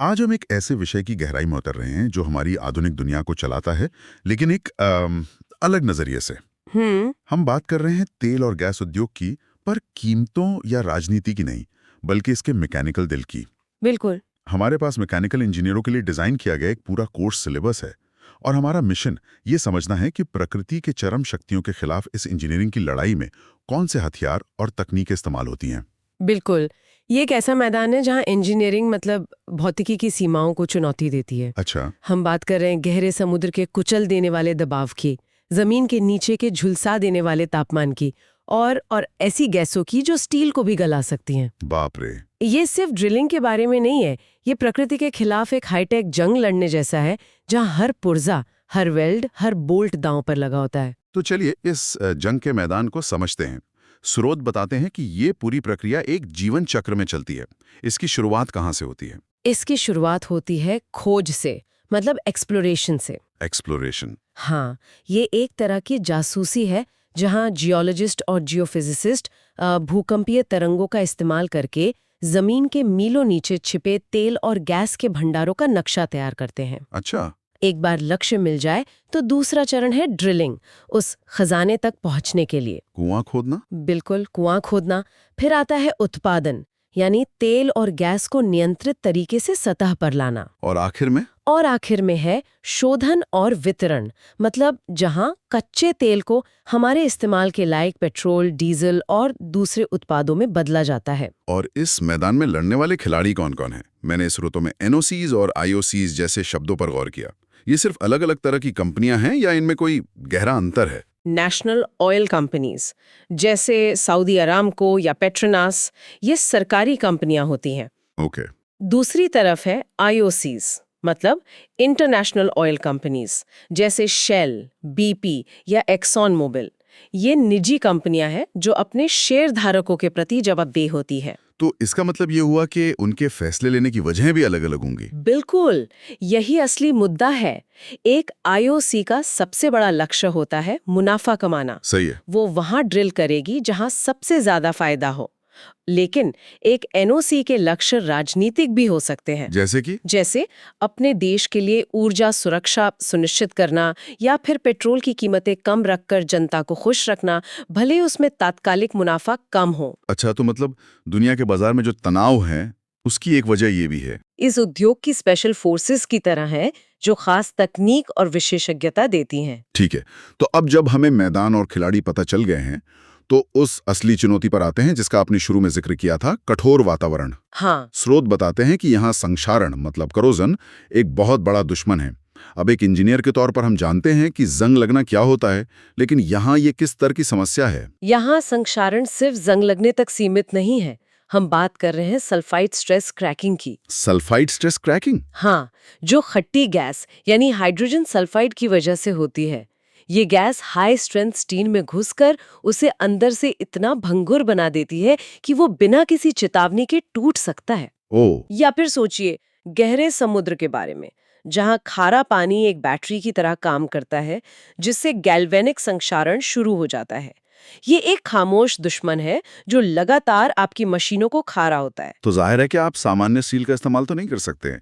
आज हम एक ऐसे विषय की गहराई में उतर रहे हैं जो हमारी आधुनिक दुनिया को चलाता है, लेकिन एक अलग नजरिए से। हम्म। हम बात कर रहे हैं तेल और गैस उद्योग की, पर कीमतों या राजनीति की नहीं, बल्कि इसके मैकेनिकल दिल की। बिल्कुल। हमारे पास मैकेनिकल इंजीनियरों के लिए डिजाइन किया गया एक पूरा कोर्स सिलेबस है, और हमारा मिशन ये समझना है कि प्रकृति के चरम शक्तियों के खिलाफ इस इंजीनियरिंग की लड़ाई में कौन से हथियार और तकनीकें इस्तेमाल होती हैं। बिल्कुल। ये एक ऐसा मैदान है जहाँ इंजीनियरिंग मतलब भौतिकी की सीमाओं को चुनौती देती है। अच्छा। हम बात कर रहे हैं गहरे समुद्र के कुचल देने वाले दबाव की, जमीन के नीचे के झुलसा देने वाले तापमान की, और ऐसी गैसों की जो स्टील को भी गला सकती हैं। बाप रे। ये सिर्फ ड्रिलिंग के बारे में नहीं है, ये प्रकृति के खिलाफ एक हाईटेक जंग लड़ने जैसा है, जहाँ हर पुर्जा, हर वेल्ड, हर बोल्ट दांव पर लगा होता है। तो चलिए इस जंग के मैदान को समझते हैं। स्रोत बताते हैं कि ये पूरी प्रक्रिया एक जीवन चक्र में चलती है। इसकी शुरुआत कहाँ से होती है? इसकी शुरुआत होती है खोज से, मतलब एक्सप्लोरेशन से। एक्सप्लोरेशन। हाँ, ये एक तरह की जासूसी है जहाँ जियोलॉजिस्ट और जियोफिजिसिस्ट भूकंपीय तरंगों का इस्तेमाल करके जमीन के मीलों नीचे छिपे तेल और गैस के भंडारों का नक्शा तैयार करते हैं। अच्छा। एक बार लक्ष्य मिल जाए तो दूसरा चरण है ड्रिलिंग, उस खजाने तक पहुंचने के लिए। कुआं खोदना। बिल्कुल, कुआं खोदना। फिर आता है उत्पादन, यानी तेल और गैस को नियंत्रित तरीके से सतह पर लाना। और आखिर में? और आखिर में है शोधन और वितरण, मतलब जहां कच्चे तेल को हमारे इस्तेमाल के लायक पेट्रोल, डीजल और दूसरे उत्पादों में बदला जाता है। और इस मैदान में लड़ने वाले खिलाड़ी कौन कौन हैं? मैंने स्रोतों में एनओसीज और आईओसीज जैसे शब्दों पर गौर किया। ये सिर्फ अलग अलग तरह की कंपनियां हैं या इनमें कोई गहरा अंतर है? नेशनल ऑयल कंपनीज जैसे सऊदी अरामको या पेट्रोनास, ये सरकारी कंपनियां होती हैं। ओके। दूसरी तरफ है आईओसीज, मतलब इंटरनेशनल ऑयल कंपनीज जैसे शेल, बीपी या एक्सॉन मोबिल। ये निजी कंपनियां हैं जो अपने शेयर धारकों के प्रति जवाबदेह होती है। तो इसका मतलब ये हुआ कि उनके फैसले लेने की वजहें भी अलग अलग होंगी। बिल्कुल, यही असली मुद्दा है। एक आईओसी का सबसे बड़ा लक्ष्य होता है मुनाफा कमाना। सही है। वो वहां ड्रिल करेगी जहां सबसे ज्यादा फायदा हो। लेकिन एक एनओसी के लक्ष्य राजनीतिक भी हो सकते हैं। जैसे अपने देश के लिए ऊर्जा सुरक्षा सुनिश्चित करना, या फिर पेट्रोल की कीमतें कम रखकर जनता को खुश रखना, भले उसमें तात्कालिक मुनाफा कम हो। अच्छा, तो मतलब दुनिया के बाजार में जो तनाव है उसकी एक वजह ये भी है। इस उद्योग की स्पेशल फोर्सेस की तरह है जो खास तकनीक और विशेषज्ञता देती हैं। ठीक है, तो अब जब हमें मैदान और खिलाड़ी पता चल गए हैं, तो उस असली चुनौती पर आते हैं जिसका आपने शुरू में जिक्र किया था, कठोर वातावरण। हाँ। स्रोत बताते हैं कि यहाँ संक्षारण मतलब करोजन एक बहुत बड़ा दुश्मन है। अब एक इंजीनियर के तौर पर हम जानते हैं कि जंग लगना क्या होता है, लेकिन यहाँ ये किस तरह की समस्या है? यहाँ संक्षारण सिर्फ जंग लगने तक सीमित नहीं है। हम बात कर रहे हैं सल्फाइड स्ट्रेस क्रैकिंग की। Sulphide stress cracking? हाँ, जो खट्टी गैस यानी हाइड्रोजन सल्फाइड की वजह से होती है। ये गैस हाई स्ट्रेंथ स्टील में घुसकर उसे अंदर से इतना भंगुर बना देती है कि वो बिना किसी चेतावनी के टूट सकता है। या फिर सोचिए गहरे समुद्र के बारे में, जहां खारा पानी एक बैटरी की तरह काम करता है, जिससे गैल्वेनिक संक्षारण शुरू हो जाता है। ये एक खामोश दुश्मन है जो लगातार आपकी मशीनों को खा रहा होता है। तो जाहिर है कि आप सामान्य स्टील का इस्तेमाल तो नहीं कर सकते।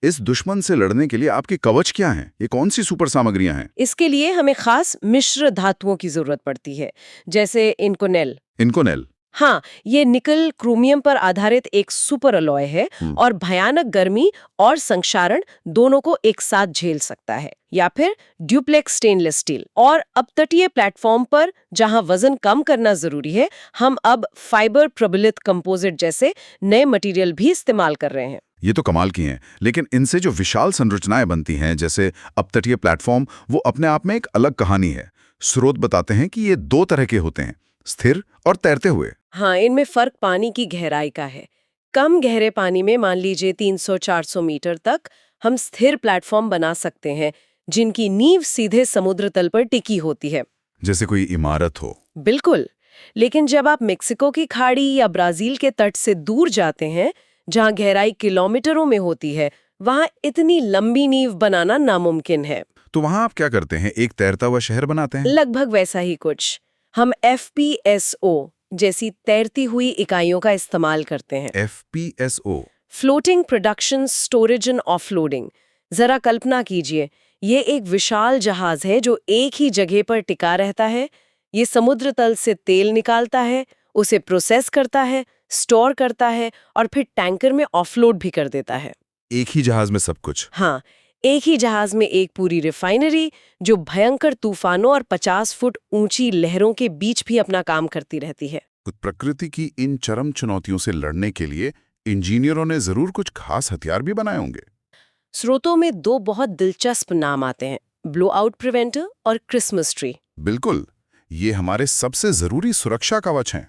इस दुश्मन से लड़ने के लिए आपके कवच क्या हैं? ये कौन सी सुपर सामग्रियां हैं? इसके लिए हमें खास मिश्र धातुओं की जरूरत पड़ती है, जैसे इनकोनेल। इनकोनेल? हाँ, ये निकल क्रोमियम पर आधारित एक सुपर अलॉय है और भयानक गर्मी और संक्षारण दोनों को एक साथ झेल सकता है। या फिर ड्यूप्लेक्स स्टेनलेस स्टील। और अब तटीय प्लेटफॉर्म पर जहां वजन कम करना जरूरी है, हम अब फाइबर प्रबलित कंपोजिट जैसे नए मटेरियल भी इस्तेमाल कर रहे हैं। ये तो कमाल की हैं, लेकिन इनसे जो विशाल संरचनाएं बनती हैं जैसे अपतटीय प्लेटफॉर्म, वो अपने आप में एक अलग कहानी है। स्रोत बताते हैं कि ये दो तरह के होते हैं, स्थिर और तैरते हुए। हाँ, इनमें फर्क पानी की गहराई का है। कम गहरे पानी में, मान लीजिए 300-400 मीटर तक, हम स्थिर प्लेटफॉर्म बना सकते हैं जिनकी नींव सीधे समुद्र तल पर टिकी होती है, जैसे कोई इमारत हो। बिल्कुल। लेकिन जब आप मेक्सिको की खाड़ी या ब्राजील के तट से दूर जाते हैं, जहां गहराई किलोमीटरों में होती है, वहां इतनी लंबी नींव बनाना नामुमकिन है। तो वहां आप क्या करते हैं? एक तैरता हुआ शहर बनाते हैं? लगभग वैसा ही कुछ। हम एफपीएसओ जैसी तैरती हुई इकाइयों का इस्तेमाल करते हैं। FPSO? Floating production, storage and offloading. जरा कल्पना कीजिए, ये एक विशाल जहाज है जो एक ही जगह पर टिका रहता है। ये समुद्र तल से तेल निकालता है, उसे प्रोसेस करता है, स्टोर करता है और फिर टैंकर में ऑफलोड भी कर देता है। एक ही जहाज में सब कुछ। हाँ, एक ही जहाज में एक पूरी रिफाइनरी जो भयंकर तूफानों और 50 फुट ऊंची लहरों के बीच भी अपना काम करती रहती है। प्रकृति की इन चरम चुनौतियों से लड़ने के लिए इंजीनियरों ने जरूर कुछ खास हथियार भी बनाए होंगे। स्रोतों में दो बहुत दिलचस्प नाम आते हैं, ब्लो आउट प्रिवेंटर और क्रिसमस ट्री। बिल्कुल, ये हमारे सबसे जरूरी सुरक्षा कवच हैं।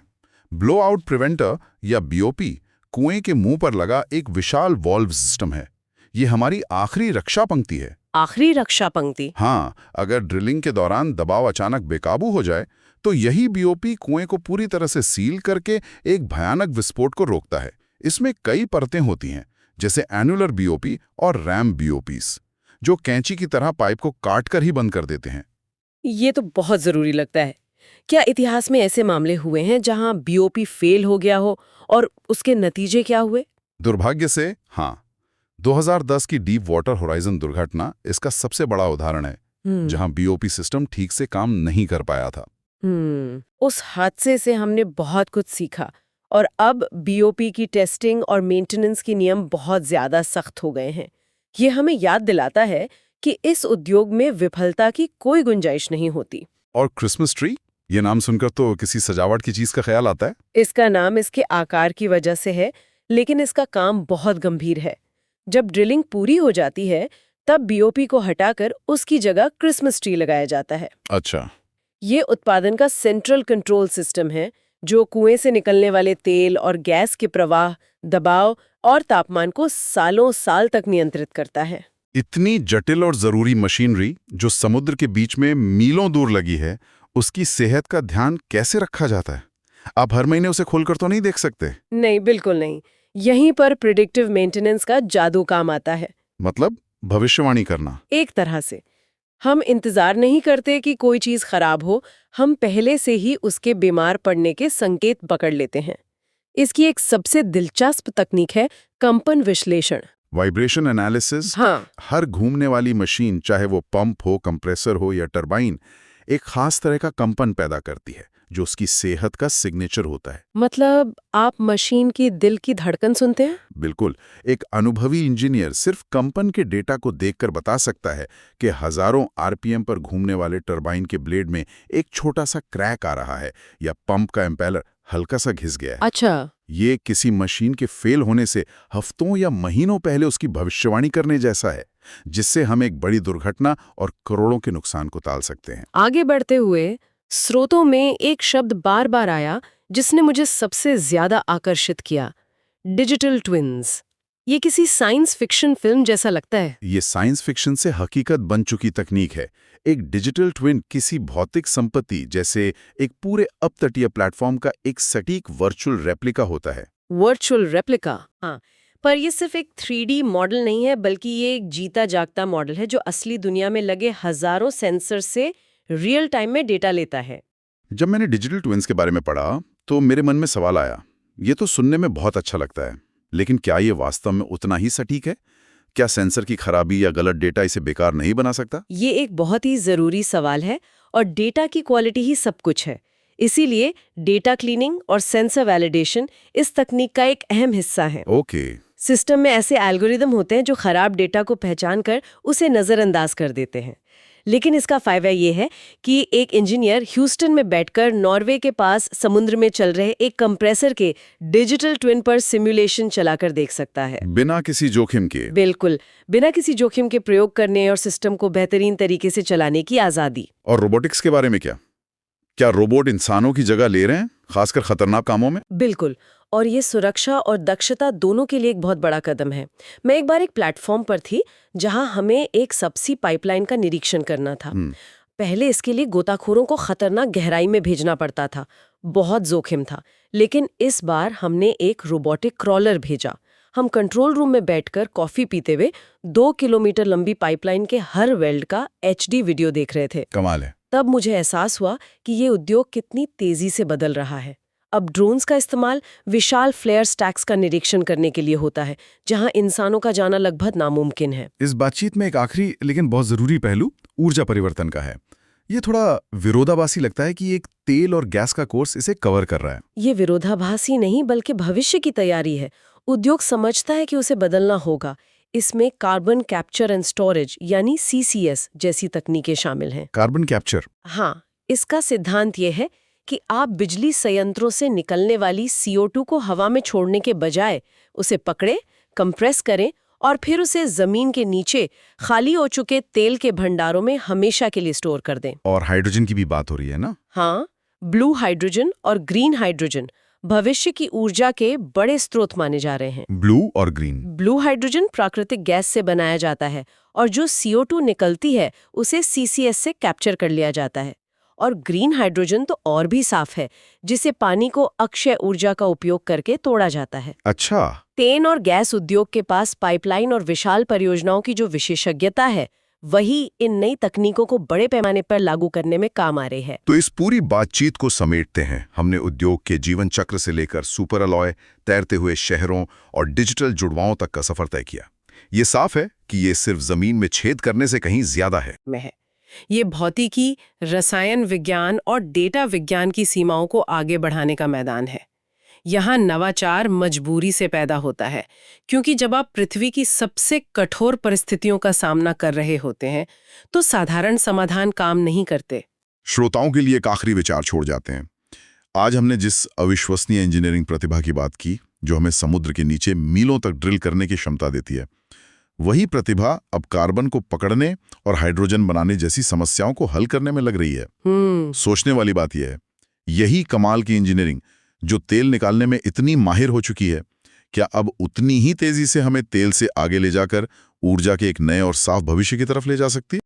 ब्लो आउट प्रिवेंटर या बीओपी कुएं के मुंह पर लगा एक विशाल वॉल्व सिस्टम है। ये हमारी आखिरी रक्षा पंक्ति है। आखिरी रक्षा पंक्ति? हाँ, अगर ड्रिलिंग के दौरान दबाव अचानक बेकाबू हो जाए तो यही बीओपी कुएं को पूरी तरह से सील करके एक भयानक विस्फोट को रोकता है। इसमें कई परतें होती हैं, जैसे एनुलर बीओपी और रैम बीओपीस, जो कैंची की तरह पाइप को काट कर ही बंद कर देते हैं। ये तो बहुत जरूरी लगता है। क्या इतिहास में ऐसे मामले हुए हैं जहां बीओपी फेल हो गया हो और उसके नतीजे क्या हुए? दुर्भाग्य से हाँ। 2010 की डीप वाटर होराइजन दुर्घटना इसका सबसे बड़ा उदाहरण है, जहां बीओपी सिस्टम ठीक से काम नहीं कर पाया था। उस हादसे से हमने बहुत कुछ सीखा और अब बीओपी की टेस्टिंग और मेंटेनेंस के नियम बहुत ज्यादा सख्त हो गए हैं। ये हमें याद दिलाता है कि इस उद्योग में विफलता की कोई गुंजाइश नहीं होती। और क्रिसमस ट्री, ये नाम सुनकर तो किसी सजावट की चीज का ख्याल आता है। इसका नाम इसके आकार की वजह से है, लेकिन इसका काम बहुत गंभीर है। जब ड्रिलिंग पूरी हो जाती है तब बीओपी को हटाकर उसकी जगह क्रिसमस ट्री लगाया जाता है। अच्छा। ये उत्पादन का सेंट्रल कंट्रोल सिस्टम है जो कुएं से निकलने वाले तेल और गैस के प्रवाह, दबाव और तापमान को सालों साल तक नियंत्रित करता है। इतनी जटिल और जरूरी मशीनरी जो समुद्र के बीच में मीलों दूर लगी है, उसकी सेहत का ध्यान कैसे रखा जाता है? आप हर महीने उसे खोलकर तो नहीं देख सकते। नहीं, बिल्कुल नहीं। यहीं पर प्रिडिक्टिव मेंटेनेंस का जादू काम आता है। मतलब भविष्यवाणी करना। एक तरह से हम इंतजार नहीं करते कि कोई चीज खराब हो, हम पहले से ही उसके बीमार पड़ने के संकेत पकड़ लेते हैं। इसकी एक सबसे दिलचस्प तकनीक है कंपन विश्लेषण। Vibration analysis. हाँ, हर घूमने वाली मशीन, चाहे वो पंप हो, कंप्रेसर हो या टरबाइन, एक खास तरह का कंपन पैदा करती है जो उसकी सेहत का सिग्नेचर होता है। मतलब आप मशीन की दिल की धड़कन सुनते हैं? बिल्कुल। एक अनुभवी इंजीनियर सिर्फ कंपन के डेटा को देखकर बता सकता है कि हजारों आरपीएम पर घूमने वाले टरबाइन के ब्लेड में एक छोटा सा क्रैक आ रहा है या पंप का एम्पेलर हल्का सा घिस गया है। अच्छा। ये किसी मशीन के फेल होने से हफ्तों या महीनों पहले उसकी भविष्यवाणी करने जैसा है, जिससे हम एक बड़ी दुर्घटना और करोड़ों के नुकसान को टाल सकते हैं। आगे बढ़ते हुए स्रोतों में एक शब्द बार बार आया जिसने मुझे सबसे ज्यादा आकर्षित किया, डिजिटल ट्विन्स। ये किसी साइंस फिक्शन फिल्म जैसा लगता है। ये साइंस फिक्शन से हकीकत बन चुकी तकनीक है। एक डिजिटल ट्विन किसी भौतिक संपत्ति, जैसे एक पूरे अपतटीय प्लेटफॉर्म का एक सटीक वर्चुअल रेप्लिका होता है। वर्चुअल रेप्लिका, हाँ। पर ये सिर्फ एक 3D मॉडल नहीं है, बल्कि ये एक जीता जागता मॉडल है जो असली दुनिया में लगे हजारों सेंसर से रियल टाइम में डेटा लेता है। जब मैंने डिजिटल ट्विन्स के बारे में पढ़ा तो मेरे मन में सवाल आया, ये तो सुनने में बहुत अच्छा लगता है, लेकिन क्या ये वास्तव में उतना ही सटीक है? क्या सेंसर की खराबी या गलत डेटा इसे बेकार नहीं बना सकता? ये एक बहुत ही जरूरी सवाल है और डेटा की क्वालिटी ही सब कुछ है। इसीलिए डेटा क्लीनिंग और सेंसर वैलिडेशन इस तकनीक का एक अहम हिस्सा है। ओके। सिस्टम में ऐसे एल्गोरिदम होते हैं जो खराब डेटा को पहचान कर उसे नजरअंदाज कर देते हैं। लेकिन इसका फायदा ये है कि एक इंजीनियर ह्यूस्टन में बैठकर नॉर्वे के पास समुद्र में चल रहे एक कंप्रेसर के डिजिटल ट्विन पर सिमुलेशन चलाकर देख सकता है, बिना किसी जोखिम के। बिल्कुल, बिना किसी जोखिम के प्रयोग करने और सिस्टम को बेहतरीन तरीके से चलाने की आजादी। और रोबोटिक्स के बारे में क्या रोबोट इंसानों की जगह ले रहे हैं, खासकर खतरनाक कामों में? बिल्कुल, और ये सुरक्षा और दक्षता दोनों के लिए एक बहुत बड़ा कदम है। मैं एक बार एक प्लेटफॉर्म पर थी जहां हमें एक सबसी पाइपलाइन का निरीक्षण करना था। पहले इसके लिए गोताखोरों को खतरनाक गहराई में भेजना पड़ता था, बहुत जोखिम था। लेकिन इस बार हमने एक रोबोटिक क्रॉलर भेजा। हम कंट्रोल रूम में बैठकर कॉफी पीते हुए 2 किलोमीटर लंबी पाइपलाइन के हर वेल्ड का HD वीडियो देख रहे थे। कमाल है। तब मुझे एहसास हुआ कि ये उद्योग कितनी तेजी से बदल रहा है। अब ड्रोन्स का इस्तेमाल विशाल फ्लेयर स्टैक्स का निरीक्षण करने के लिए होता है, जहां इंसानों का जाना लगभग नामुमकिन है। इस बातचीत में एक आखिरी लेकिन बहुत जरूरी पहलू ऊर्जा परिवर्तन का है। ये थोड़ा विरोधाभासी लगता है कि एक तेल और गैस का कोर्स इसे कवर कर रहा है। ये विरोधाभासी नहीं बल्कि भविष्य की तैयारी है। उद्योग समझता है कि उसे बदलना होगा। इसमें कार्बन कैप्चर एंड स्टोरेज यानी CCS जैसी तकनीकें शामिल हैं। Carbon capture. हाँ, इसका सिद्धांत ये है कि आप बिजली संयंत्रों से निकलने वाली CO2 को हवा में छोड़ने के बजाय उसे पकड़े, कंप्रेस करें और फिर उसे जमीन के नीचे खाली हो चुके तेल के भंडारों में हमेशा के लिए स्टोर कर दें। और हाइड्रोजन की भी बात हो रही है ना? हाँ, ब्लू हाइड्रोजन और ग्रीन हाइड्रोजन भविष्य की ऊर्जा के बड़े स्रोत माने जा रहे हैं। ब्लू और ग्रीन। ब्लू हाइड्रोजन प्राकृतिक गैस से बनाया जाता है और जो CO2 निकलती है उसे CCS से कैप्चर कर लिया जाता है। और ग्रीन हाइड्रोजन तो और भी साफ है, जिसे पानी को अक्षय ऊर्जा का उपयोग करके तोड़ा जाता है। अच्छा। तेल और गैस उद्योग के पास पाइपलाइन और विशाल परियोजनाओं की जो विशेषज्ञता है, वही इन नई तकनीकों को बड़े पैमाने पर लागू करने में काम आ रही है। तो इस पूरी बातचीत को समेटते हैं, हमने उद्योग के जीवन चक्र से लेकर सुपर अलॉय, तैरते हुए शहरों और डिजिटल जुड़वाओं तक का सफर तय किया। ये साफ है कि ये सिर्फ जमीन में छेद करने से कहीं ज्यादा है। ये भौतिकी, रसायन विज्ञान और डेटा विज्ञान की सीमाओं को आगे बढ़ाने का मैदान है। यहाँ नवाचार मजबूरी से पैदा होता है, क्योंकि जब आप पृथ्वी की सबसे कठोर परिस्थितियों का सामना कर रहे होते हैं, तो साधारण समाधान काम नहीं करते। श्रोताओं के लिए एक आखिरी विचार छोड़ जाते हैं। आज हमने जिस अविश्वसनीय इंजीनियरिंग प्रतिभा की बात की, जो हमें समुद्र के नीचे मीलों तक ड्रिल करने की क्षमता देती है, वही प्रतिभा अब कार्बन को पकड़ने और हाइड्रोजन बनाने जैसी समस्याओं को हल करने में लग रही है। सोचने वाली बात यह है, यही कमाल की इंजीनियरिंग जो तेल निकालने में इतनी माहिर हो चुकी है, क्या अब उतनी ही तेजी से हमें तेल से आगे ले जाकर ऊर्जा के एक नए और साफ भविष्य की तरफ ले जा सकती है?